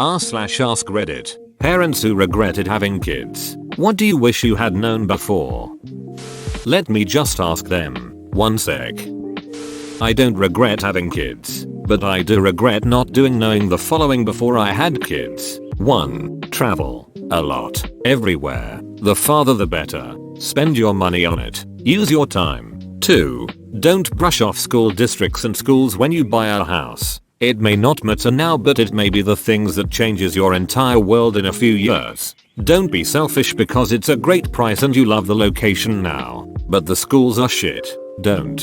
r/AskReddit. Parents who regretted having kids. What do you wish you had known before? Let me just ask them. One sec. I don't regret having kids, but I do regret not knowing the following before I had kids. 1. Travel. A lot. Everywhere. The farther the better. Spend your money on it. Use your time. 2. Don't brush off school districts and schools when you buy a house. It may not matter now, but it may be the things that changes your entire world in a few years. Don't be selfish because it's a great price and you love the location now, but the schools are shit. Don't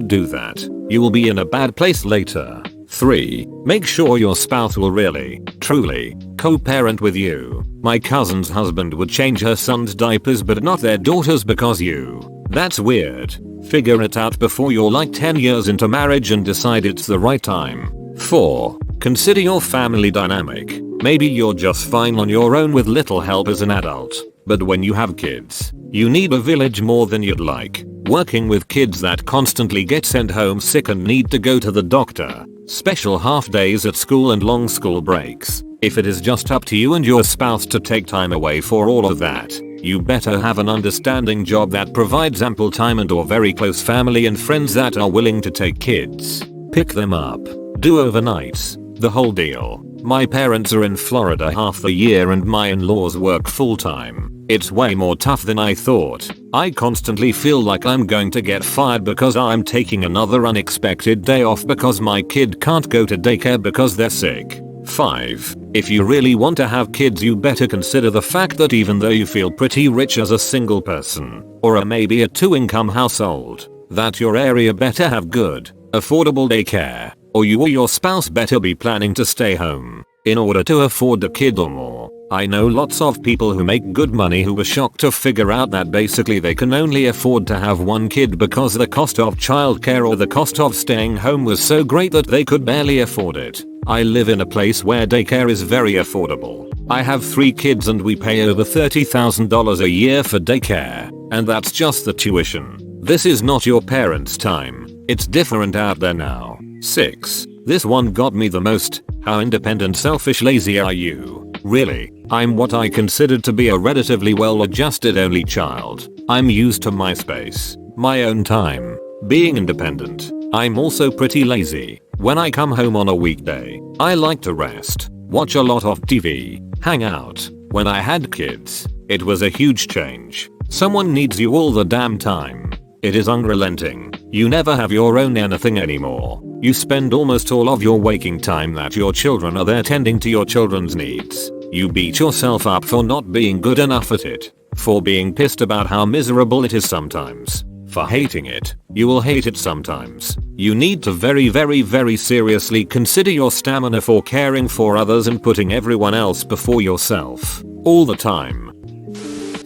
do that. You will be in a bad place later. 3. Make sure your spouse will really, truly, co-parent with you. My cousin's husband would change her son's diapers but not their daughters because you. That's weird. Figure it out before you're like 10 years into marriage and decide it's the right time. 4. Consider your family dynamic. Maybe you're just fine on your own with little help as an adult, but when you have kids, you need a village more than you'd like. Working with kids that constantly get sent home sick and need to go to the doctor, special half days at school and long school breaks. If it is just up to you and your spouse to take time away for all of that, you better have an understanding job that provides ample time and/or very close family and friends that are willing to take kids, pick them up, do overnights, the whole deal. My parents are in Florida half the year and my in-laws work full-time. It's way more tough than I thought. I constantly feel like I'm going to get fired because I'm taking another unexpected day off because my kid can't go to daycare because they're sick. 5. If you really want to have kids, you better consider the fact that even though you feel pretty rich as a single person, or maybe a 2-income household, that your area better have good, affordable daycare, or you or your spouse better be planning to stay home in order to afford a kid or more. I know lots of people who make good money who were shocked to figure out that basically they can only afford to have one kid because the cost of childcare or the cost of staying home was so great that they could barely afford it. I live in a place where daycare is very affordable. I have 3 kids and we pay over $30,000 a year for daycare, and that's just the tuition. This is not your parents' time. It's different out there now. 6. This one got me the most. How independent, selfish, lazy are you? Really? I'm what I considered to be a relatively well-adjusted only child. I'm used to my space, my own time, being independent. I'm also pretty lazy. When I come home on a weekday, I like to rest, watch a lot of TV, hang out. When I had kids, it was a huge change. Someone needs you all the damn time. It is unrelenting. You never have your own anything anymore. You spend almost all of your waking time that your children are there tending to your children's needs. You beat yourself up for not being good enough at it. For being pissed about how miserable it is sometimes. For hating it. You will hate it sometimes. You need to very seriously consider your stamina for caring for others and putting everyone else before yourself. All the time.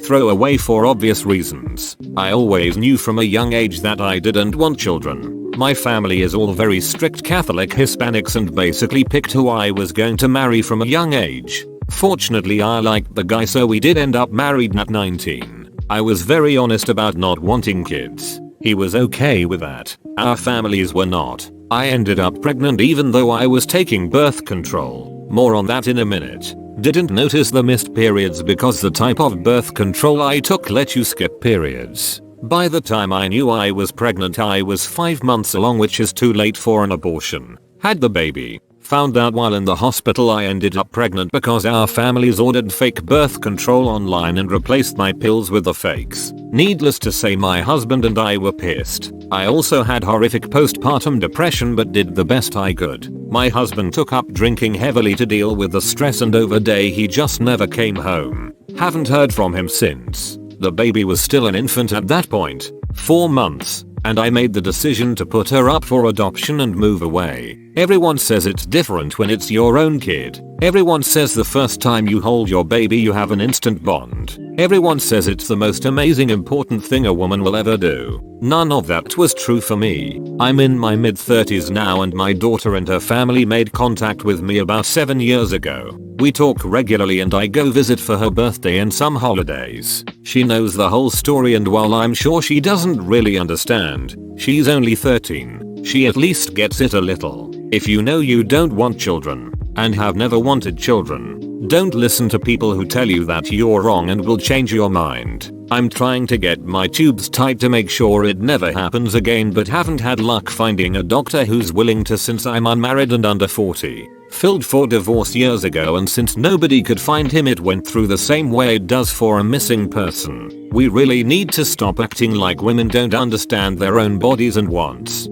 Throw away for obvious reasons. I always knew from a young age that I didn't want children. My family is all very strict Catholic Hispanics and basically picked who I was going to marry from a young age. Fortunately, I liked the guy, so we did end up married at 19. I was very honest about not wanting kids. He was okay with that. Our families were not. I ended up pregnant even though I was taking birth control. More on that in a minute. Didn't notice the missed periods because the type of birth control I took let you skip periods. By the time I knew I was pregnant, I was 5 months along, which is too late for an abortion. Had the baby. Found out while in the hospital I ended up pregnant because our families ordered fake birth control online and replaced my pills with the fakes. Needless to say, my husband and I were pissed. I also had horrific postpartum depression but did the best I could. My husband took up drinking heavily to deal with the stress, and over day he just never came home. Haven't heard from him since. The baby was still an infant at that point, 4 months. And I made the decision to put her up for adoption and move away. Everyone says it's different when it's your own kid. Everyone says the first time you hold your baby you have an instant bond. Everyone says it's the most amazing, important thing a woman will ever do. None of that was true for me. I'm in my mid-30s now and my daughter and her family made contact with me about 7 years ago. We talk regularly and I go visit for her birthday and some holidays. She knows the whole story, and while I'm sure she doesn't really understand, she's only 13, she at least gets it a little. If you know you don't want children, and have never wanted children. Don't listen to people who tell you that you're wrong and will change your mind. I'm trying to get my tubes tied to make sure it never happens again, but haven't had luck finding a doctor who's willing to, since I'm unmarried and under 40. Filed for divorce years ago, and since nobody could find him, it went through the same way it does for a missing person. We really need to stop acting like women don't understand their own bodies and wants.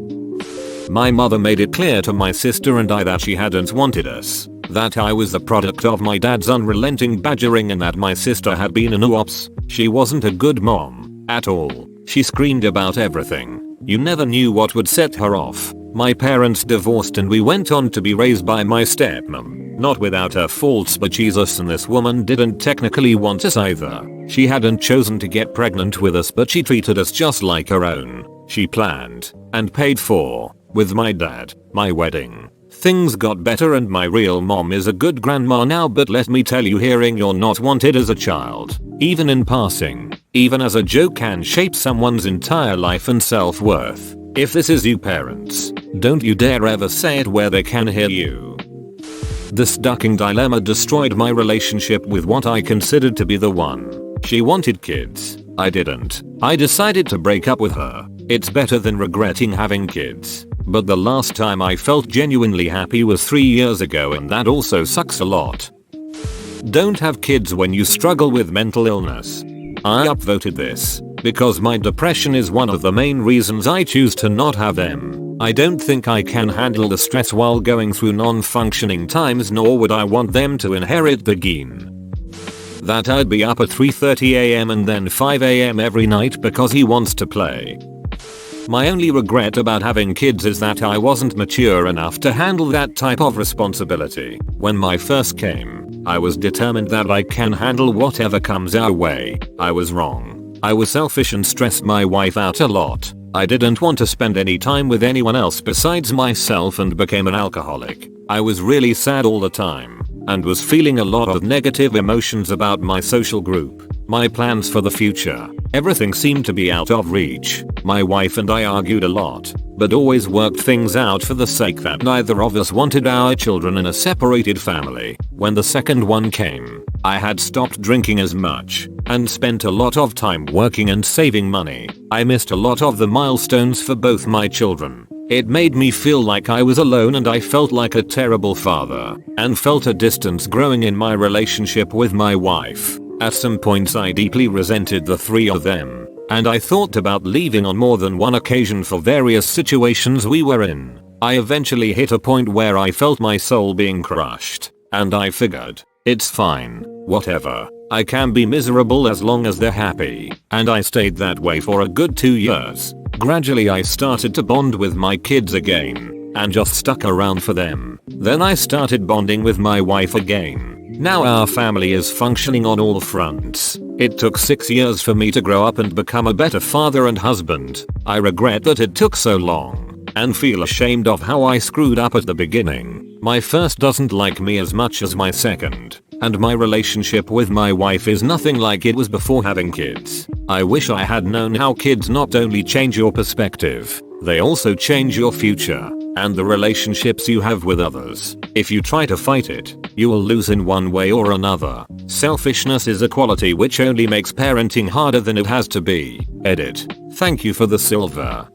My mother made it clear to my sister and I that she hadn't wanted us, that I was the product of my dad's unrelenting badgering, and that my sister had been an oops. She wasn't a good mom at all. She screamed about everything. You never knew what would set her off. My parents divorced and we went on to be raised by my stepmom. Not without her faults, but Jesus, and this woman didn't technically want us either. She hadn't chosen to get pregnant with us, but she treated us just like her own. She planned and paid for, with my dad, my wedding. Things got better and my real mom is a good grandma now, but let me tell you, hearing you're not wanted as a child, even in passing, even as a joke, can shape someone's entire life and self-worth. If this is you parents, don't you dare ever say it where they can hear you. This ducking dilemma destroyed my relationship with what I considered to be the one. She wanted kids. I didn't. I decided to break up with her. It's better than regretting having kids. But the last time I felt genuinely happy was 3 years ago, and that also sucks a lot. Don't have kids when you struggle with mental illness. I upvoted this because my depression is one of the main reasons I choose to not have them. I don't think I can handle the stress while going through non-functioning times, nor would I want them to inherit the gene that I'd be up at 3:30 am and then 5 am every night because he wants to play. My only regret about having kids is that I wasn't mature enough to handle that type of responsibility. When my first came, I was determined that I can handle whatever comes our way. I was wrong. I was selfish and stressed my wife out a lot. I didn't want to spend any time with anyone else besides myself and became an alcoholic. I was really sad all the time and was feeling a lot of negative emotions about my social group, my plans for the future. Everything seemed to be out of reach. My wife and I argued a lot, but always worked things out for the sake that neither of us wanted our children in a separated family. When the second one came, I had stopped drinking as much and spent a lot of time working and saving money. I missed a lot of the milestones for both my children. It made me feel like I was alone, and I felt like a terrible father and felt a distance growing in my relationship with my wife. At some points I deeply resented the three of them, and I thought about leaving on more than one occasion for various situations we were in. I eventually hit a point where I felt my soul being crushed, and I figured, it's fine, whatever. I can be miserable as long as they're happy, and I stayed that way for a good 2 years. Gradually I started to bond with my kids again, and just stuck around for them. Then I started bonding with my wife again. Now our family is functioning on all fronts. It took 6 years for me to grow up and become a better father and husband. I regret that it took so long, and feel ashamed of how I screwed up at the beginning. My first doesn't like me as much as my second, and my relationship with my wife is nothing like it was before having kids. I wish I had known how kids not only change your perspective, they also change your future and the relationships you have with others. If you try to fight it, you will lose in one way or another. Selfishness is a quality which only makes parenting harder than it has to be. Edit. Thank you for the silver.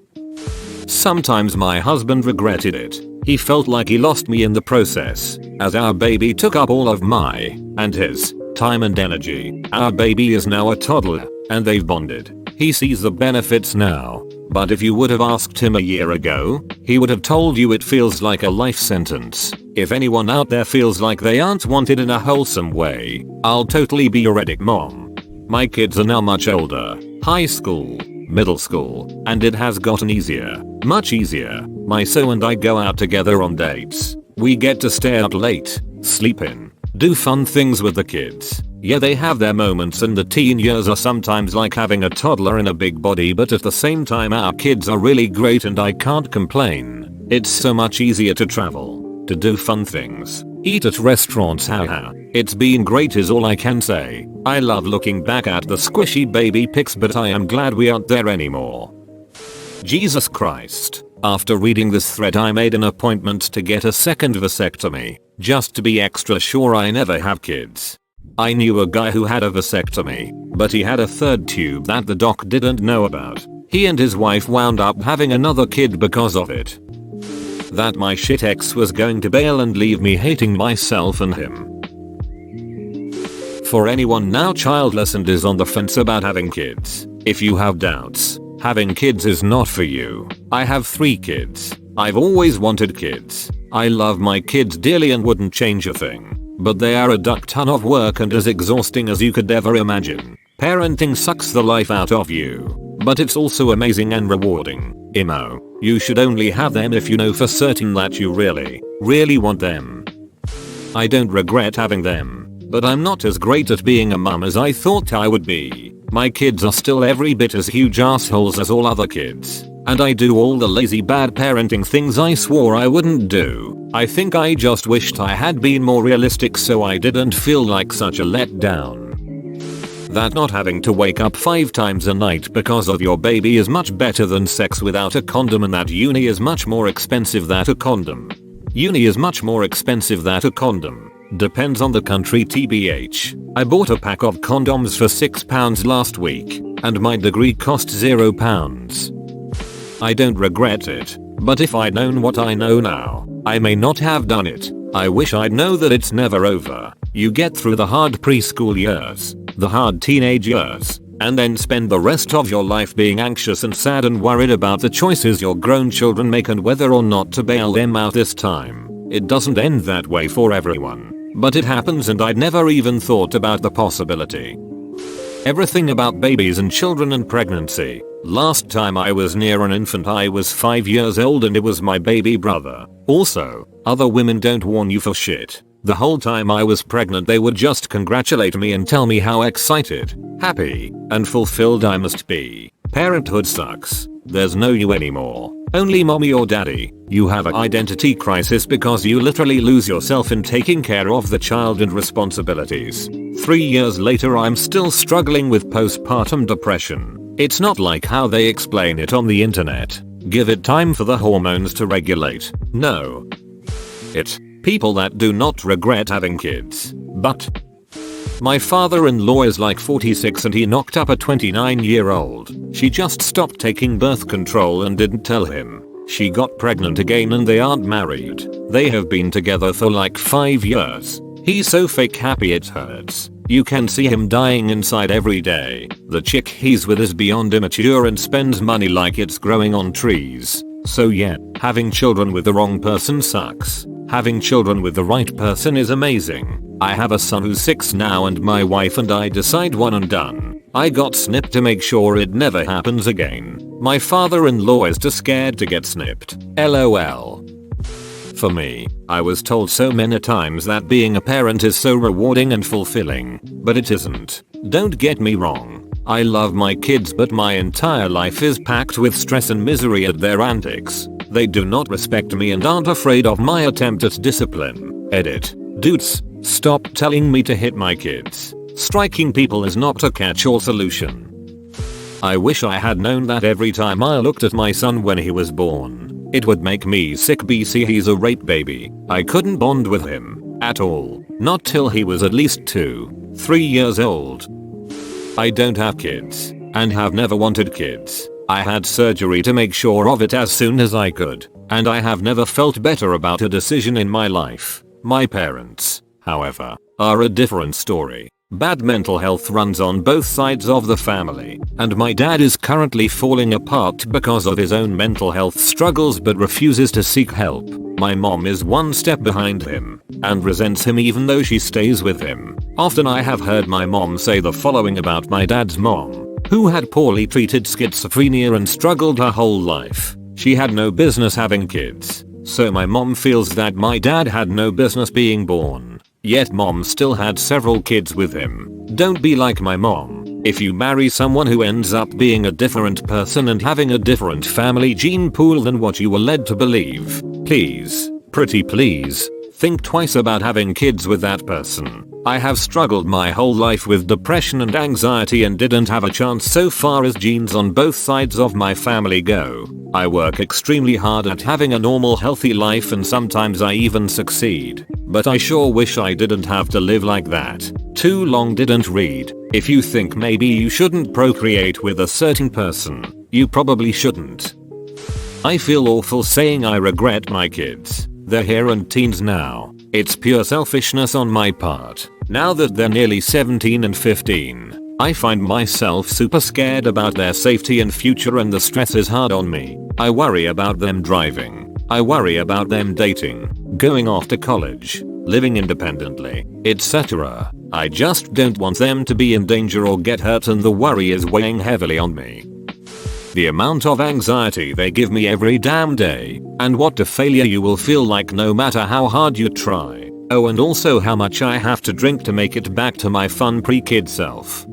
Sometimes my husband regretted it. He felt like he lost me in the process, as our baby took up all of my and his time and energy. Our baby is now a toddler, and they've bonded. He sees the benefits now, but if you would have asked him a year ago, he would have told you it feels like a life sentence. If anyone out there feels like they aren't wanted in a wholesome way, I'll totally be your edit mom. My kids are now much older, high school, middle school, and it has gotten easier, much easier. My so and I go out together on dates. We get to stay out late, sleep in, do fun things with the kids. Yeah, they have their moments, and the teen years are sometimes like having a toddler in a big body, but at the same time our kids are really great and I can't complain. It's so much easier to travel, to do fun things, eat at restaurants, haha. It's been great is all I can say. I love looking back at the squishy baby pics, but I am glad we aren't there anymore. Jesus Christ. After reading this thread, I made an appointment to get a second vasectomy, just to be extra sure I never have kids. I knew a guy who had a vasectomy, but he had a third tube that the doc didn't know about. He and his wife wound up having another kid because of it. That my shit ex was going to bail and leave me hating myself and him. For anyone now childless and is on the fence about having kids, if you have doubts, having kids is not for you. I have 3 kids. I've always wanted kids. I love my kids dearly and wouldn't change a thing. But they are a duck ton of work and as exhausting as you could ever imagine. Parenting sucks the life out of you. But it's also amazing and rewarding. Imo, you should only have them if you know for certain that you really, really want them. I don't regret having them, but I'm not as great at being a mum as I thought I would be. My kids are still every bit as huge assholes as all other kids. And I do all the lazy bad parenting things I swore I wouldn't do. I think I just wished I had been more realistic so I didn't feel like such a letdown. That not having to wake up 5 times a night because of your baby is much better than sex without a condom, and that uni is much more expensive than a condom. Uni is much more expensive than a condom. Depends on the country tbh. I bought a pack of condoms for £6 last week, and my degree cost £0. I don't regret it, but if I'd known what I know now, I may not have done it. I wish I'd know that it's never over. You get through the hard preschool years, the hard teenage years, and then spend the rest of your life being anxious and sad and worried about the choices your grown children make and whether or not to bail them out this time. It doesn't end that way for everyone, but it happens, and I'd never even thought about the possibility. Everything about babies and children and pregnancy. Last time I was near an infant I was 5 years old and it was my baby brother. Also, other women don't warn you for shit. The whole time I was pregnant they would just congratulate me and tell me how excited, happy, and fulfilled I must be. Parenthood sucks. There's no you anymore. Only mommy or daddy. You have an identity crisis because you literally lose yourself in taking care of the child and responsibilities. 3 years later I'm still struggling with postpartum depression. It's not like how they explain it on the internet. Give it time for the hormones to regulate. No. People that do not regret having kids. But my father-in-law is like 46 and he knocked up a 29-year-old. She just stopped taking birth control and didn't tell him. She got pregnant again and they aren't married. They have been together for like 5 years. He's so fake happy it hurts. You can see him dying inside every day. The chick he's with is beyond immature and spends money like it's growing on trees. So yeah, having children with the wrong person sucks. Having children with the right person is amazing. I have a son who's 6 now and my wife and I decide one and done. I got snipped to make sure it never happens again. My father-in-law is too scared to get snipped. LOL. For me, I was told so many times that being a parent is so rewarding and fulfilling, but it isn't. Don't get me wrong. I love my kids, but my entire life is packed with stress and misery at their antics. They do not respect me and aren't afraid of my attempt at discipline. Edit. Dudes, stop telling me to hit my kids. Striking people is not a catch-all solution. I wish I had known that every time I looked at my son when he was born. It would make me sick. BC, he's a rape baby. I couldn't bond with him at all. Not till he was at least 2-3 years old. I don't have kids and have never wanted kids. I had surgery to make sure of it as soon as I could, and I have never felt better about a decision in my life. My parents, however, are a different story. Bad mental health runs on both sides of the family, and my dad is currently falling apart because of his own mental health struggles but refuses to seek help. My mom is one step behind him and resents him even though she stays with him. Often I have heard my mom say the following about my dad's mom, who had poorly treated schizophrenia and struggled her whole life. She had no business having kids, so my mom feels that my dad had no business being born. Yet mom still had several kids with him. Don't be like my mom. If you marry someone who ends up being a different person and having a different family gene pool than what you were led to believe, please, pretty please, Think twice about having kids with that person. I have struggled my whole life with depression and anxiety and didn't have a chance so far as genes on both sides of my family go. I work extremely hard at having a normal healthy life and sometimes I even succeed. But I sure wish I didn't have to live like that. Too long didn't read. If you think maybe you shouldn't procreate with a certain person, you probably shouldn't. I feel awful saying I regret my kids. They're here and teens now. It's pure selfishness on my part. Now that they're nearly 17 and 15, I find myself super scared about their safety and future and the stress is hard on me. I worry about them driving. I worry about them dating, going off to college, living independently, etc. I just don't want them to be in danger or get hurt and the worry is weighing heavily on me. The amount of anxiety they give me every damn day, and what a failure you will feel like no matter how hard you try. Oh, and also how much I have to drink to make it back to my fun pre-kid self.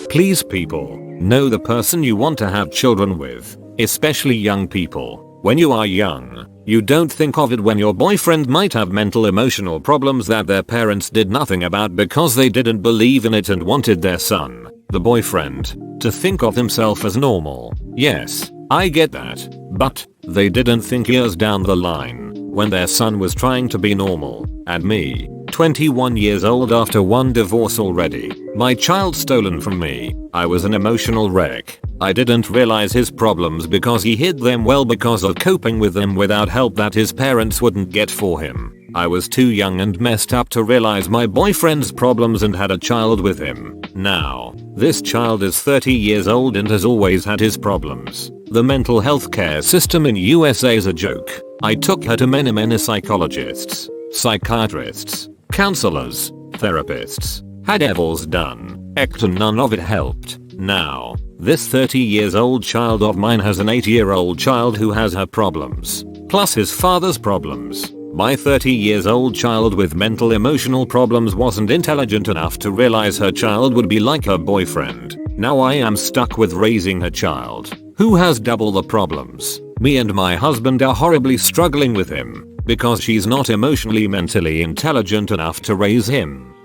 Please people, know the person you want to have children with, especially young people. When you are young, you don't think of it when your boyfriend might have mental emotional problems that their parents did nothing about because they didn't believe in it and wanted their son, the boyfriend, to think of himself as normal. Yes, I get that. But they didn't think years down the line when their son was trying to be normal. And me, 21 years old after one divorce already, my child stolen from me. I was an emotional wreck. I didn't realize his problems because he hid them well because of coping with them without help that his parents wouldn't get for him. I was too young and messed up to realize my boyfriend's problems and had a child with him. Now, this child is 30 years old and has always had his problems. The mental health care system in USA is a joke. I took her to many psychologists, psychiatrists, counselors, therapists, had evils done, and none of it helped. Now, this 30 years old child of mine has an 8-year-old child who has her problems, plus his father's problems. My 30 years old child with mental emotional problems wasn't intelligent enough to realize her child would be like her boyfriend. Now I am stuck with raising her child, who has double the problems. Me and my husband are horribly struggling with him, because she's not emotionally mentally intelligent enough to raise him.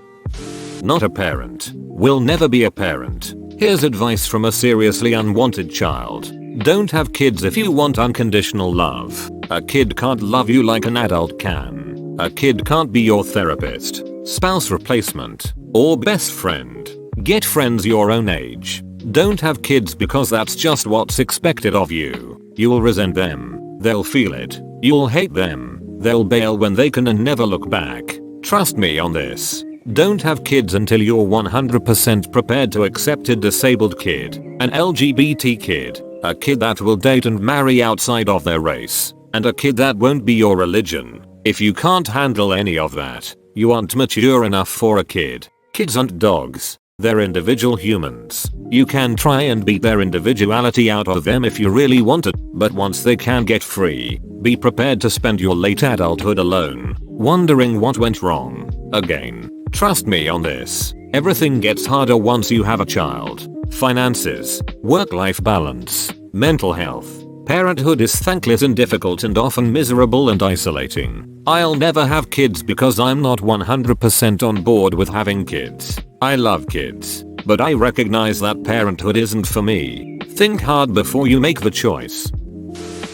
Not a parent. Will never be a parent. Here's advice from a seriously unwanted child. Don't have kids if you want unconditional love. A kid can't love you like an adult can. A kid can't be your therapist, spouse replacement, or best friend. Get friends your own age. Don't have kids because that's just what's expected of you. You'll resent them. They'll feel it. You'll hate them. They'll bail when they can and never look back. Trust me on this. Don't have kids until you're 100% prepared to accept a disabled kid, an LGBT kid, a kid that will date and marry outside of their race, and a kid that won't be your religion. If you can't handle any of that, you aren't mature enough for a kid. Kids aren't dogs. They're individual humans. You can try and beat their individuality out of them if you really want it, but once they can get free, be prepared to spend your late adulthood alone, wondering what went wrong. Again, trust me on this. Everything gets harder once you have a child. Finances, work-life balance, mental health. Parenthood is thankless and difficult and often miserable and isolating. I'll never have kids because I'm not 100% on board with having kids. I love kids, but I recognize that parenthood isn't for me. Think hard before you make the choice.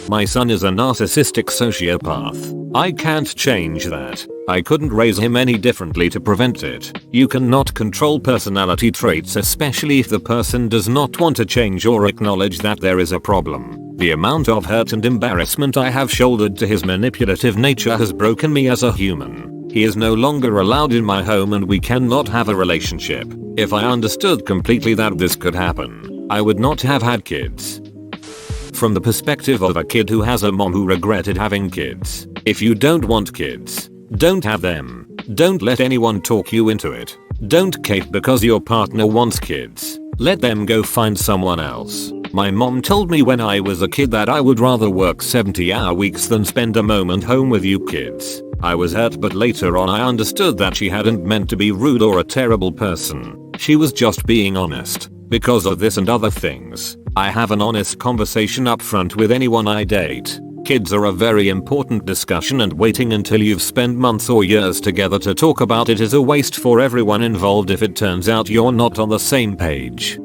My son is a narcissistic sociopath. I can't change that. I couldn't raise him any differently to prevent it. You cannot control personality traits, especially if the person does not want to change or acknowledge that there is a problem. The amount of hurt and embarrassment I have shouldered to his manipulative nature has broken me as a human. He is no longer allowed in my home and we cannot have a relationship. If I understood completely that this could happen, I would not have had kids. From the perspective of a kid who has a mom who regretted having kids, if you don't want kids, don't have them. Don't let anyone talk you into it. Don't cape because your partner wants kids. Let them go find someone else. My mom told me when I was a kid that I would rather work 70-hour weeks than spend a moment home with you kids. I was hurt, but later on I understood that she hadn't meant to be rude or a terrible person. She was just being honest. Because of this and other things, I have an honest conversation up front with anyone I date. kids are a very important discussion, and waiting until you've spent months or years together to talk about it is a waste for everyone involved if it turns out you're not on the same page.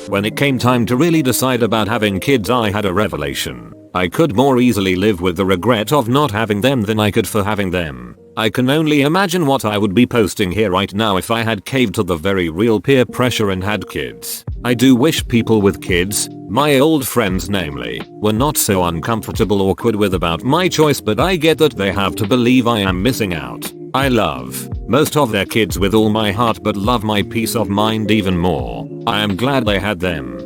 When it came time to really decide about having kids, I had a revelation. I could more easily live with the regret of not having them than I could for having them. I can only imagine what I would be posting here right now if I had caved to the very real peer pressure and had kids. I do wish people with kids, my old friends namely, were not so uncomfortable or awkward with about my choice, but I get that they have to believe I am missing out. I love most of their kids with all my heart, but love my peace of mind even more. I am glad they had them.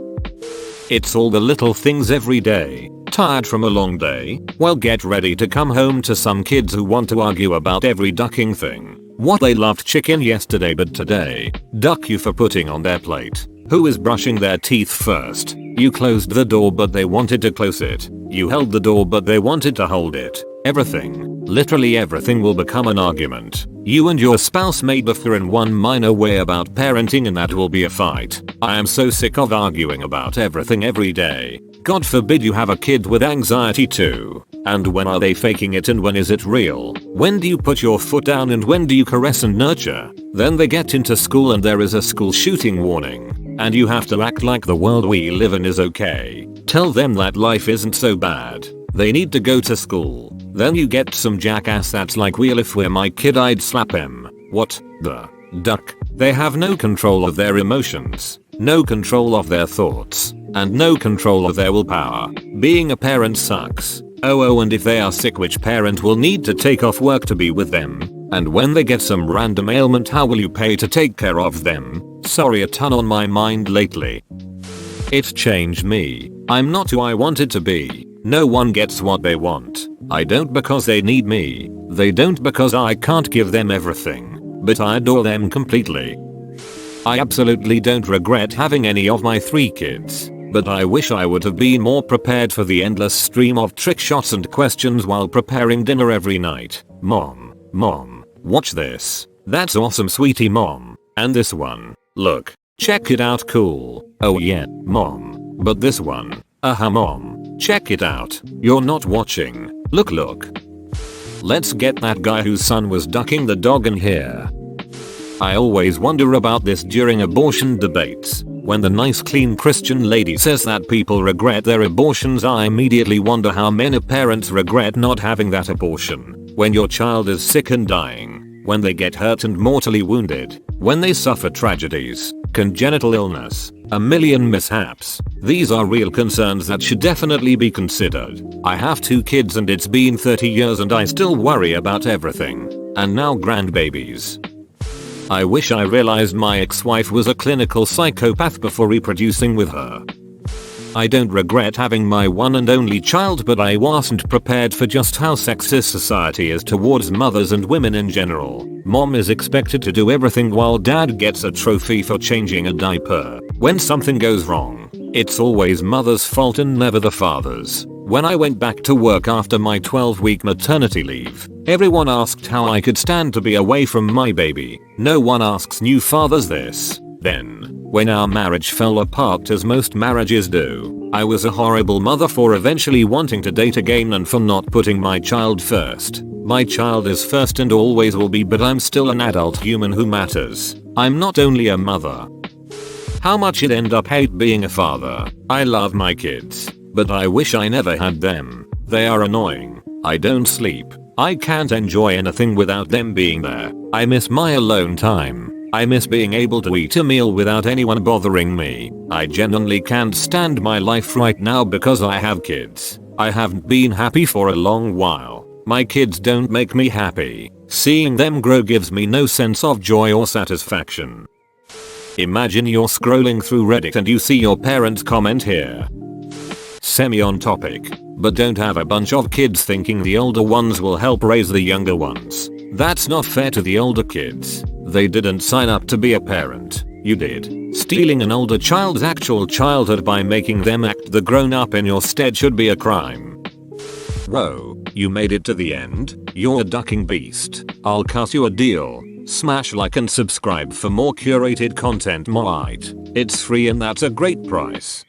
It's all the little things every day. Tired from a long day? Well, get ready to come home to some kids who want to argue about every ducking thing. What they loved chicken yesterday but today duck you for putting on their plate. Who is brushing their teeth first? You closed the door but they wanted to close it. You held the door but they wanted to hold it. Everything, literally everything will become an argument. You and your spouse may differ in one minor way about parenting and that will be a fight. I am so sick of arguing about everything every day. God forbid you have a kid with anxiety too. And when are they faking it and when is it real? When do you put your foot down and when do you caress and nurture? Then they get into school and there is a school shooting warning. And you have to act like the world we live in is okay. Tell them that life isn't so bad. They need to go to school. Then you get some jackass that's like, well, if we're my kid I'd slap him. What the duck? They have no control of their emotions, no control of their thoughts, and no control of their willpower. Being a parent sucks. Oh, and if they are sick, which parent will need to take off work to be with them? And when they get some random ailment, how will you pay to take care of them? Sorry, a ton on my mind lately. It's changed me. I'm not who I wanted to be. No one gets what they want. I don't because they need me. They don't because I can't give them everything. But I adore them completely. I absolutely don't regret having any of my 3 kids. But I wish I would have been more prepared for the endless stream of trick shots and questions while preparing dinner every night. Mom, watch this. That's awesome, sweetie mom. And this one. Look. Check it out, cool. Oh yeah, mom. But this one. Mom. Check it out. You're not watching. Look. Let's get that guy whose son was ducking the dog in here. I always wonder about this during abortion debates. When the nice clean Christian lady says that people regret their abortions, I immediately wonder how many parents regret not having that abortion. When your child is sick and dying, when they get hurt and mortally wounded, when they suffer tragedies, congenital illness, a million mishaps. These are real concerns that should definitely be considered. I have 2 kids and it's been 30 years and I still worry about everything. And now grandbabies. I wish I realized my ex-wife was a clinical psychopath before reproducing with her. I don't regret having my one and only child, but I wasn't prepared for just how sexist society is towards mothers and women in general. Mom is expected to do everything while dad gets a trophy for changing a diaper. When something goes wrong, it's always mother's fault and never the father's. When I went back to work after my 12-week maternity leave, everyone asked how I could stand to be away from my baby. No one asks new fathers this. Then, when our marriage fell apart as most marriages do, I was a horrible mother for eventually wanting to date again and for not putting my child first. My child is first and always will be, but I'm still an adult human who matters. I'm not only a mother. How much I'd end up hate being a father. I love my kids, but I wish I never had them. They are annoying. I don't sleep. I can't enjoy anything without them being there. I miss my alone time. I miss being able to eat a meal without anyone bothering me. I genuinely can't stand my life right now because I have kids. I haven't been happy for a long while. My kids don't make me happy. Seeing them grow gives me no sense of joy or satisfaction. Imagine you're scrolling through Reddit and you see your parents comment here. Semi on topic, but don't have a bunch of kids thinking the older ones will help raise the younger ones. That's not fair to the older kids. They didn't sign up to be a parent. You did. Stealing an older child's actual childhood by making them act the grown up in your stead should be a crime. Whoa, you made it to the end? You're a ducking beast. I'll cut you a deal. Smash like and subscribe for more curated content. It's free and that's a great price.